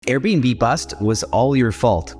Airbnb Bust was all your fault.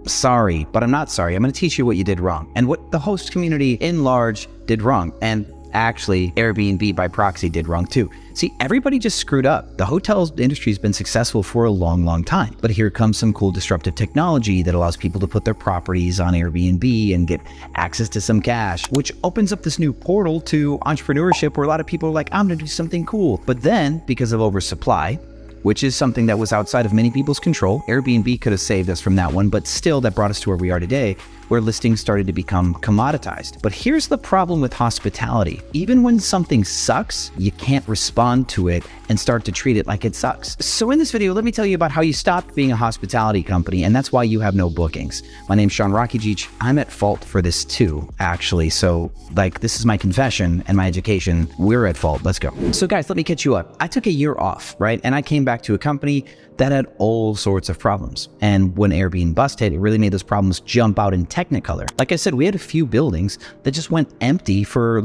Sorry, but I'm not sorry. I'm going to teach you what you did wrong and what the host community in large did wrong. And actually, Airbnb by proxy did wrong too. See, everybody just screwed up. The hotel industry has been successful for a long time. But here comes some cool disruptive technology that allows people to put their properties on Airbnb and get access to some cash, which opens up this new portal to entrepreneurship where a lot of people are like, I'm going to do something cool. But then, because of oversupply, which is something that was outside of many people's control. Airbnb could have saved us from that one, but still that brought us to where we are today, where listings started to become commoditized. But here's the problem with hospitality. Even when something sucks, you can't respond to it and start to treat it like it sucks. So in this video, let me tell you about how you stopped being a hospitality company, and that's why you have no bookings. My name's Sean Rakijic. I'm at fault for this too, actually. So this is my confession and my education. We're at fault. Let's go. So guys, let me catch you up. I took a year off, right? And I came back to a company that had all sorts of problems. And when Airbnb Bust hit, it really made those problems jump out in technicolor. Like I said, we had a few buildings that just went empty for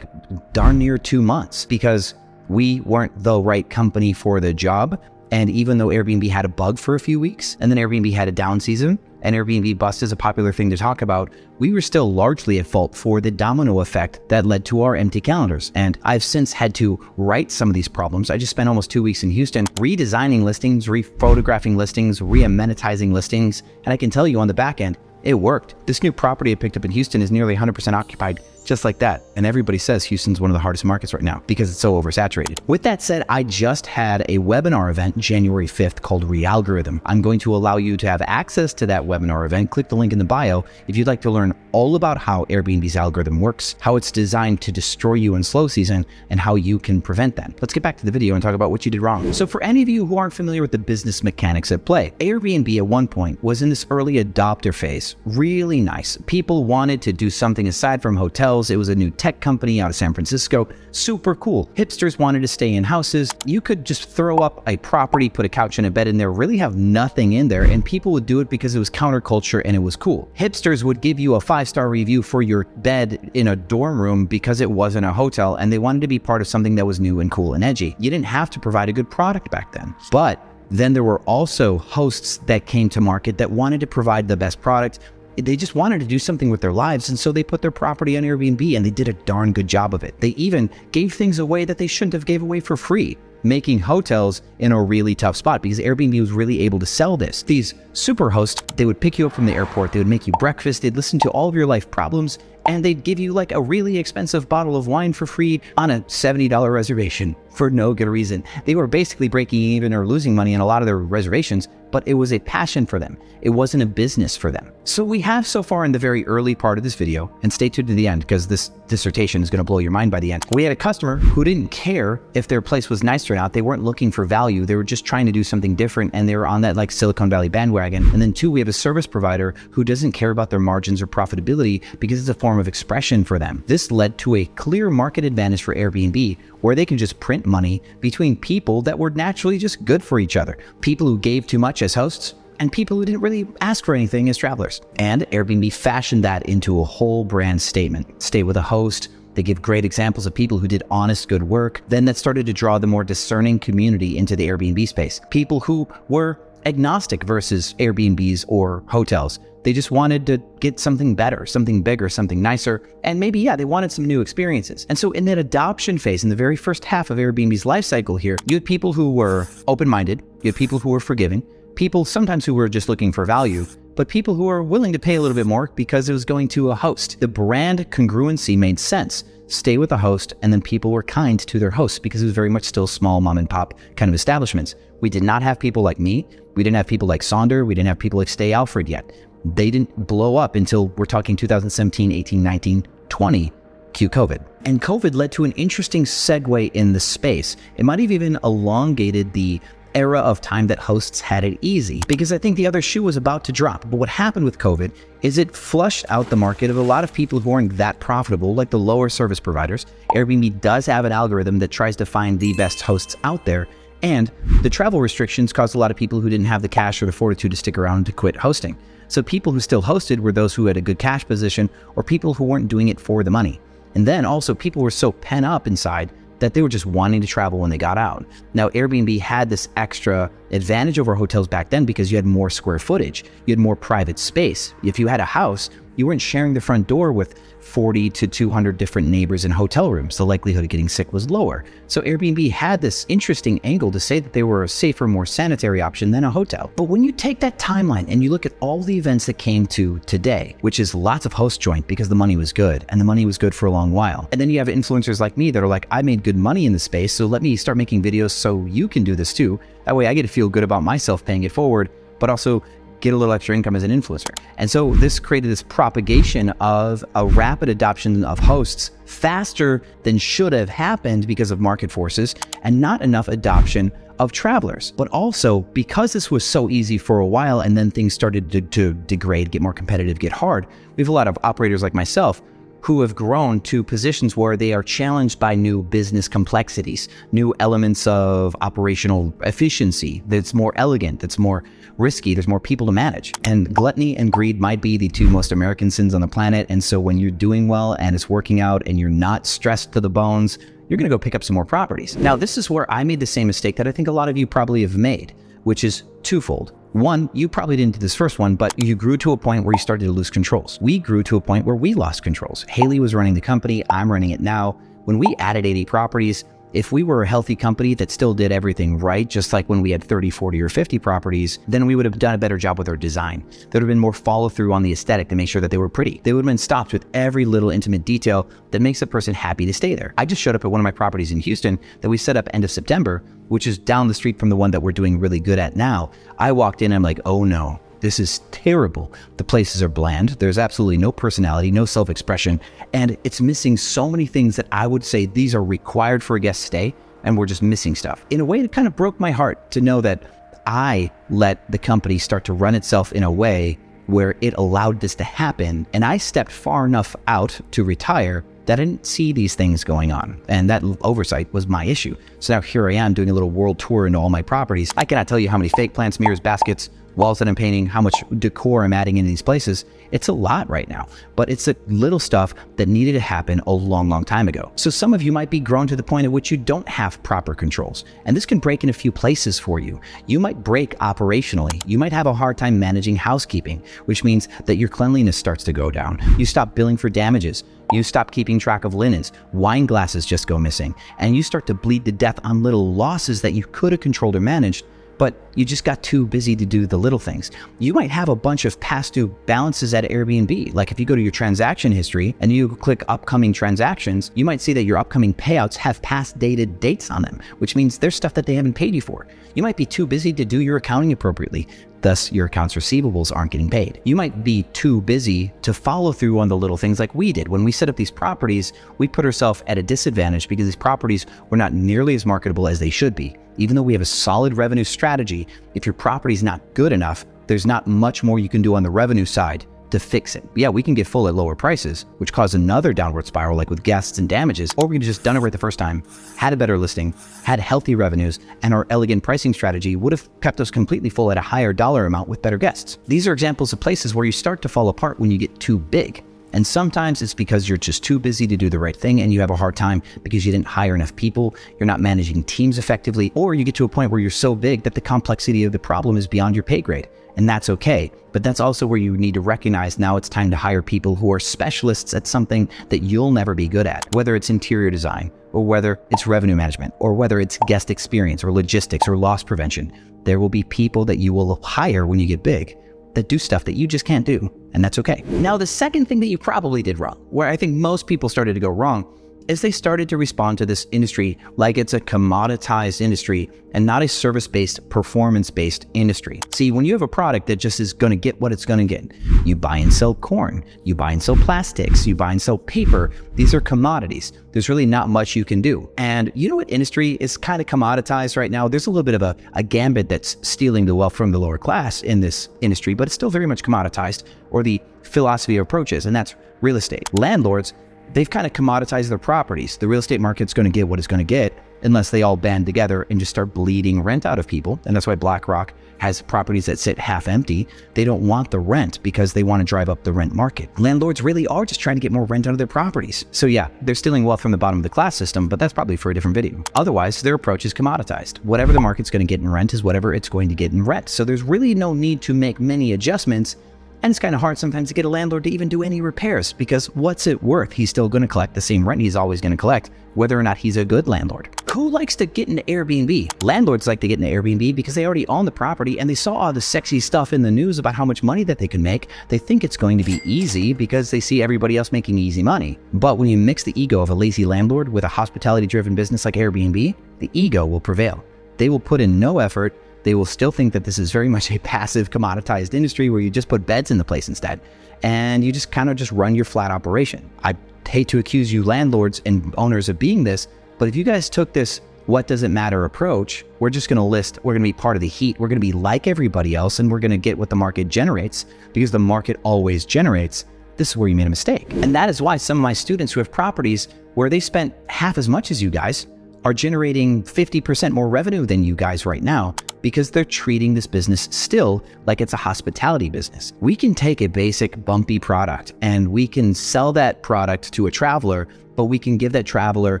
darn near 2 months because we weren't the right company for the job. And even though Airbnb had a bug for a few weeks, and then Airbnb had a down season, and Airbnb Bust is a popular thing to talk about, we were still largely at fault for the domino effect that led to our empty calendars. And I've since had to right some of these problems. I just spent almost 2 weeks in Houston redesigning listings, rephotographing listings, re-amenitizing listings. And I can tell you on the back end, it worked. This new property I picked up in Houston is nearly 100% occupied, just like that. And everybody says Houston's one of the hardest markets right now because it's so oversaturated. With that said, I just had a webinar event January 5th called Realgorithm. I'm going to allow you to have access to that webinar event. Click the link in the bio if you'd like to learn all about how Airbnb's algorithm works, how it's designed to destroy you in slow season, and how you can prevent that. Let's get back to the video and talk about what you did wrong. So for any of you who aren't familiar with the business mechanics at play, Airbnb at one point was in this early adopter phase. Really nice. People wanted to do something aside from hotels. It was a new tech company out of San Francisco. Super cool. Hipsters wanted to stay in houses. You could just throw up a property, put a couch and a bed in there, really have nothing in there, and people would do it because it was counterculture and it was cool. Hipsters would give you a 5-star review for your bed in a dorm room because it wasn't a hotel, and they wanted to be part of something that was new and cool and edgy. You didn't have to provide a good product back then. But then there were also hosts that came to market that wanted to provide the best product. They just wanted to do something with their lives, and so they put their property on Airbnb, and they did a darn good job of it. They even gave things away that they shouldn't have gave away for free, making hotels in a really tough spot because Airbnb was really able to sell this. These super hosts, they would pick you up from the airport, they would make you breakfast, they'd listen to all of your life problems, and they'd give you a really expensive bottle of wine for free on a $70 reservation for no good reason. They were basically breaking even or losing money on a lot of their reservations, but it was a passion for them. It wasn't a business for them. So we have so far in the very early part of this video, and stay tuned to the end because this dissertation is going to blow your mind by the end. We had a customer who didn't care if their place was nice or not. They weren't looking for value. They were just trying to do something different, and they were on that Silicon Valley bandwagon. And then 2, we have a service provider who doesn't care about their margins or profitability because it's a form of expression for them. This led to a clear market advantage for Airbnb, where they can just print money between people that were naturally just good for each other. People who gave too much as hosts, and people who didn't really ask for anything as travelers. And Airbnb fashioned that into a whole brand statement. Stay with a host. They give great examples of people who did honest, good work. Then that started to draw the more discerning community into the Airbnb space. People who were agnostic versus Airbnbs or hotels. They just wanted to get something better, something bigger, something nicer. And maybe, they wanted some new experiences. And so in that adoption phase, in the very first half of Airbnb's life cycle here, you had people who were open-minded, you had people who were forgiving, people sometimes who were just looking for value, but people who were willing to pay a little bit more because it was going to a host. The brand congruency made sense. Stay with a host, and then people were kind to their hosts because it was very much still small mom and pop kind of establishments. We did not have people like me. We didn't have people like Sonder. We didn't have people like Stay Alfred yet. They didn't blow up until we're talking 2017, 18, 19, 20, cue COVID. And COVID led to an interesting segue in the space. It might have even elongated the era of time that hosts had it easy, because I think the other shoe was about to drop. But what happened with COVID is it flushed out the market of a lot of people who aren't that profitable, like the lower service providers. Airbnb does have an algorithm that tries to find the best hosts out there, and the travel restrictions caused a lot of people who didn't have the cash or the fortitude to stick around to quit hosting. So people who still hosted were those who had a good cash position or people who weren't doing it for the money. And then also people were so pent up inside that they were just wanting to travel when they got out. Now, Airbnb had this extra advantage over hotels back then because you had more square footage, you had more private space. If you had a house, you weren't sharing the front door with 40 to 200 different neighbors in hotel rooms. The likelihood of getting sick was lower. So Airbnb had this interesting angle to say that they were a safer, more sanitary option than a hotel. But when you take that timeline and you look at all the events that came to today, which is lots of hosts joined because the money was good, and the money was good for a long while. And then you have influencers like me that are like, I made good money in the space, so let me start making videos so you can do this too. That way I get to feel good about myself paying it forward, but also get a little extra income as an influencer. And so this created this propagation of a rapid adoption of hosts faster than should have happened because of market forces, and not enough adoption of travelers. But also because this was so easy for a while and then things started to degrade, get more competitive, get hard, we have a lot of operators like myself who have grown to positions where they are challenged by new business complexities, new elements of operational efficiency that's more elegant, that's more risky, there's more people to manage. And gluttony and greed might be the two most American sins on the planet. And so when you're doing well and it's working out and you're not stressed to the bones, you're gonna go pick up some more properties. Now, this is where I made the same mistake that I think a lot of you probably have made, which is twofold. One, you probably didn't do this first one, but you grew to a point where you started to lose controls. We grew to a point where we lost controls. Haley was running the company, I'm running it now. When we added 80 properties, if we were a healthy company that still did everything right, just like when we had 30, 40, or 50 properties, then we would have done a better job with our design. There would have been more follow through on the aesthetic to make sure that they were pretty. They would have been stopped with every little intimate detail that makes a person happy to stay there. I just showed up at one of my properties in Houston that we set up end of September, which is down the street from the one that we're doing really good at now. I walked in and I'm like, oh no, this is terrible. The places are bland. There's absolutely no personality, no self-expression, and it's missing so many things that I would say these are required for a guest stay, and we're just missing stuff. In a way, it kind of broke my heart to know that I let the company start to run itself in a way where it allowed this to happen, and I stepped far enough out to retire that I didn't see these things going on, and that oversight was my issue. So now here I am doing a little world tour into all my properties. I cannot tell you how many fake plants, mirrors, baskets, walls that I'm painting, how much decor I'm adding into these places. It's a lot right now, but it's a little stuff that needed to happen a long, long time ago. So some of you might be grown to the point at which you don't have proper controls, and this can break in a few places for you. You might break operationally. You might have a hard time managing housekeeping, which means that your cleanliness starts to go down. You stop billing for damages. You stop keeping track of linens. Wine glasses just go missing, and you start to bleed to death on little losses that you could have controlled or managed, but you just got too busy to do the little things. You might have a bunch of past due balances at Airbnb. Like if you go to your transaction history and you click upcoming transactions, you might see that your upcoming payouts have past dated dates on them, which means there's stuff that they haven't paid you for. You might be too busy to do your accounting appropriately. Thus, your accounts receivables aren't getting paid. You might be too busy to follow through on the little things like we did. When we set up these properties, we put ourselves at a disadvantage because these properties were not nearly as marketable as they should be. Even though we have a solid revenue strategy, if your property is not good enough, there's not much more you can do on the revenue side to fix it. Yeah, we can get full at lower prices, which cause another downward spiral like with guests and damages, or we could have just done it right the first time, had a better listing, had healthy revenues, and our elegant pricing strategy would have kept us completely full at a higher dollar amount with better guests. These are examples of places where you start to fall apart when you get too big. And sometimes it's because you're just too busy to do the right thing and you have a hard time because you didn't hire enough people, you're not managing teams effectively, or you get to a point where you're so big that the complexity of the problem is beyond your pay grade. And that's okay. But that's also where you need to recognize now it's time to hire people who are specialists at something that you'll never be good at, whether it's interior design, or whether it's revenue management, or whether it's guest experience, or logistics, or loss prevention. There will be people that you will hire when you get big that do stuff that you just can't do, and that's okay. Now, the second thing that you probably did wrong, where I think most people started to go wrong, is they started to respond to this industry like it's a commoditized industry and not a service-based, performance-based industry. See, when you have a product that just is gonna get what it's gonna get, you buy and sell corn, you buy and sell plastics, you buy and sell paper, these are commodities. There's really not much you can do. And you know what industry is kind of commoditized right now? There's a little bit of a gambit that's stealing the wealth from the lower class in this industry, but it's still very much commoditized, or the philosophy of approaches, and that's real estate. Landlords, they've kind of commoditized their properties. The real estate market's going to get what it's going to get. unless they all band together and just start bleeding rent out of people. And that's why BlackRock has properties that sit half empty. They don't want the rent because they want to drive up the rent market. Landlords really are just trying to get more rent out of their properties. So yeah, they're stealing wealth from the bottom of the class system, but that's probably for a different video. Otherwise, their approach is commoditized. Whatever the market's going to get in rent is whatever it's going to get in rent. So there's really no need to make many adjustments. And it's kind of hard sometimes to get a landlord to even do any repairs, because what's it worth? He's still going to collect the same rent he's always going to collect, whether or not he's a good landlord. Who likes to get into Airbnb? Landlords like to get into Airbnb because they already own the property and they saw all the sexy stuff in the news about how much money that they can make. They think it's going to be easy because they see everybody else making easy money. But when you mix the ego of a lazy landlord with a hospitality-driven business like Airbnb, the ego will prevail. They will put in no effort. They will still think that this is very much a passive, commoditized industry where you just put beds in the place instead, and you just kind of just run your flat operation. I hate to accuse you landlords and owners of being this, but if you guys took this what does it matter approach, we're just going to be part of the heat. We're going to be like everybody else, and we're going to get what the market generates, because the market always generates. This is where you made a mistake. And that is why some of my students who have properties where they spent half as much as you guys are generating 50% more revenue than you guys right now, because they're treating this business still like it's a hospitality business. We can take a basic bumpy product and we can sell that product to a traveler, but we can give that traveler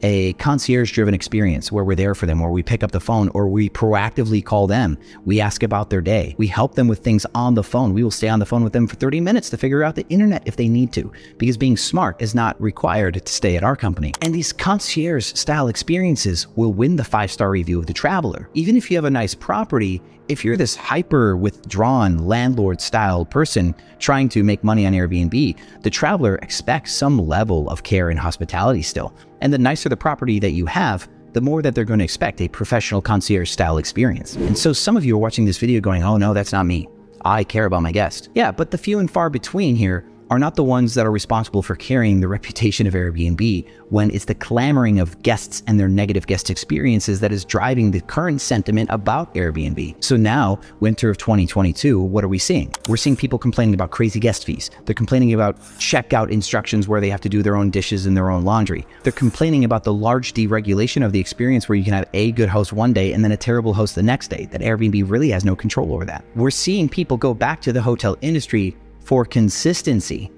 a concierge-driven experience where we're there for them, or we pick up the phone, or we proactively call them. We ask about their day. We help them with things on the phone. We will stay on the phone with them for 30 minutes to figure out the internet if they need to, because being smart is not required to stay at our company. And these concierge-style experiences will win the 5-star review of the traveler. Even if you have a nice property, if you're this hyper-withdrawn landlord-style person trying to make money on Airbnb, the traveler expects some level of care and hospitality still. And the nicer the property that you have, the more that they're going to expect a professional concierge-style experience. And so some of you are watching this video going, oh no, that's not me. I care about my guest. Yeah, but the few and far between here are not the ones that are responsible for carrying the reputation of Airbnb, when it's the clamoring of guests and their negative guest experiences that is driving the current sentiment about Airbnb. So now, winter of 2022, what are we seeing? We're seeing people complaining about crazy guest fees. They're complaining about checkout instructions where they have to do their own dishes and their own laundry. They're complaining about the large deregulation of the experience where you can have a good host one day and then a terrible host the next day, that Airbnb really has no control over that. We're seeing people go back to the hotel industry for consistency,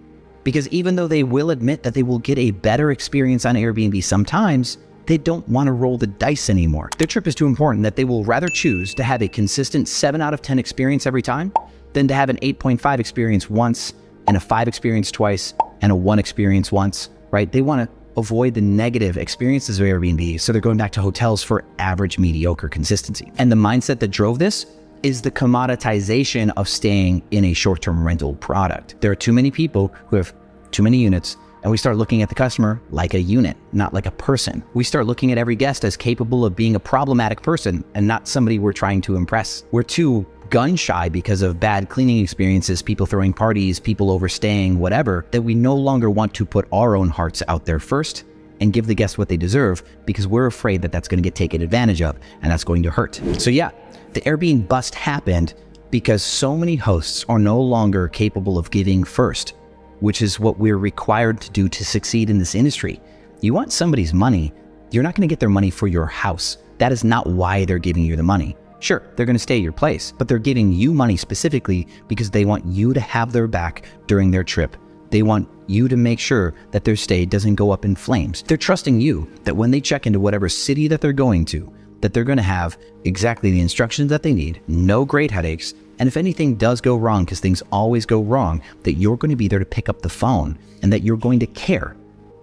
because even though they will admit that they will get a better experience on Airbnb sometimes, they don't want to roll the dice anymore. Their trip is too important that they will rather choose to have a consistent 7 out of 10 experience every time than to have an 8.5 experience once and a 5 experience twice and a 1 experience once, right? They want to avoid the negative experiences of Airbnb, so they're going back to hotels for average, mediocre consistency. And the mindset that drove this is the commoditization of staying in a short-term rental product. There are too many people who have too many units, and we start looking at the customer like a unit, not like a person. We start looking at every guest as capable of being a problematic person and not somebody we're trying to impress. We're too gun shy because of bad cleaning experiences, people throwing parties, people overstaying, whatever, that we no longer want to put our own hearts out there first and give the guests what they deserve, because we're afraid that that's going to get taken advantage of and that's going to hurt. So yeah, the Airbnb bust happened because so many hosts are no longer capable of giving first, which is what we're required to do to succeed in this industry. You want somebody's money, you're not going to get their money for your house. That is not why they're giving you the money. Sure, they're going to stay at your place, but they're giving you money specifically because they want you to have their back during their trip. They want you to make sure that their stay doesn't go up in flames. They're trusting you that when they check into whatever city that they're going to, that they're going to have exactly the instructions that they need, no great headaches, and if anything does go wrong, because things always go wrong, that you're going to be there to pick up the phone and that you're going to care,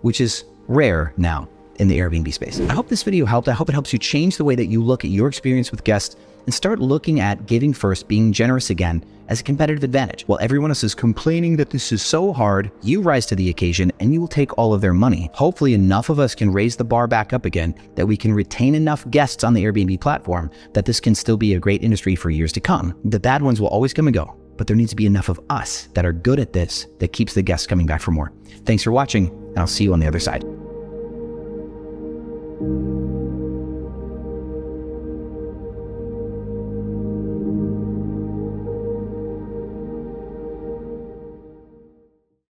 which is rare now in the Airbnb space. I hope this video helped. I hope it helps you change the way that you look at your experience with guests and start looking at giving first, being generous again, as a competitive advantage. While everyone else is complaining that this is so hard, you rise to the occasion and you will take all of their money. Hopefully enough of us can raise the bar back up again, that we can retain enough guests on the Airbnb platform that this can still be a great industry for years to come. The bad ones will always come and go, but there needs to be enough of us that are good at this that keeps the guests coming back for more. Thanks for watching, and I'll see you on the other side.